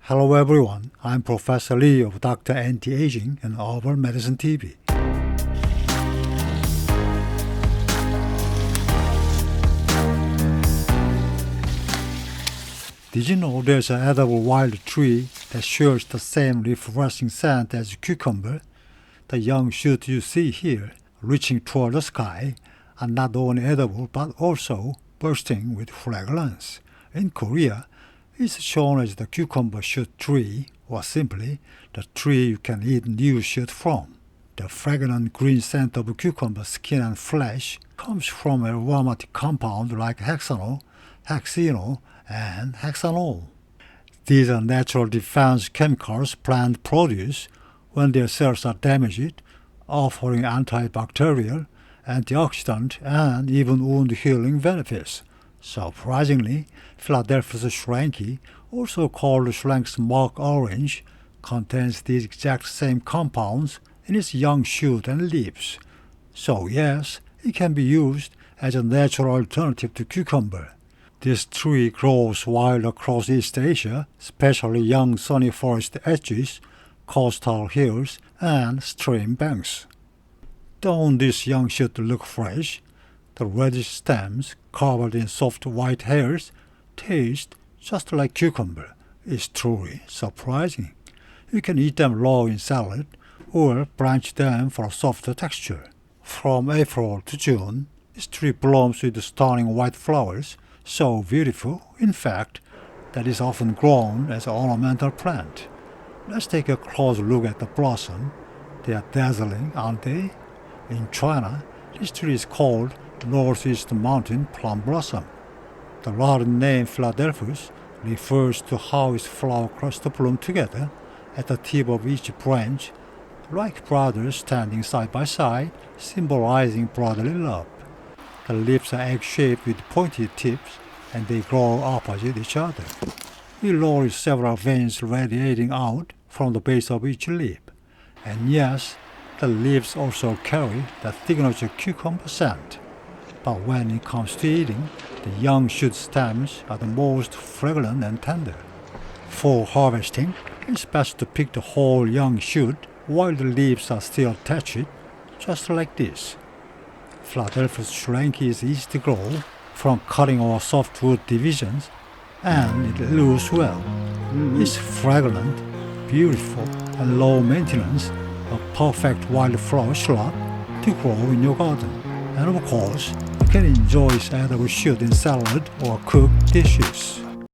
Hello everyone, I'm Professor Lee of Dr. Anti-Aging and Herbal Medicine TV. Did you know there's an edible wild tree that shares the same refreshing scent as cucumber? The young shoots you see here, reaching toward the sky, are not only edible but also bursting with fragrance. In Korea, it's shown as the cucumber shoot tree, or simply the tree you can eat new shoot from. The fragrant green scent of cucumber skin and flesh comes from aromatic compounds like hexanol, hexenol, and hexanol. These are natural defense chemicals plants produce when their cells are damaged, offering antibacterial, antioxidant, and even wound healing benefits. Surprisingly, Philadelphus schranki, also called Schrank's Mark Orange, contains these exact same compounds in its young shoot and leaves. So yes, it can be used as a natural alternative to cucumber. This tree grows wild across East Asia, especially young sunny forest edges, coastal hills, and stream banks. Don't these young shoots look fresh? The reddish stems, covered in soft white hairs, taste just like cucumber. It's truly surprising. You can eat them raw in salad or blanch them for a softer texture. From April to June, this tree blooms with stunning white flowers, so beautiful, in fact, that it's often grown as an ornamental plant. Let's take a close look at the blossom. They are dazzling, aren't they? In China, this tree is called Northeast Mountain Plum Blossom. The Latin name Philadelphus refers to how its flower clusters bloom together at the tip of each branch, like brothers standing side by side, symbolizing brotherly love. The leaves are egg-shaped with pointed tips, and they grow opposite each other. Below is several veins radiating out from the base of each leaf. And yes, the leaves also carry the signature cucumber scent. But when it comes to eating, the young shoot stems are the most fragrant and tender. For harvesting, it's best to pick the whole young shoot while the leaves are still attached, just like this. Philadelphus schranki is easy to grow from cutting or softwood divisions, and it looks well. It's fragrant, beautiful, and low maintenance, a perfect wildflower shrub to grow in your garden. And of course, you can enjoy its edible shoot in salad or cooked dishes.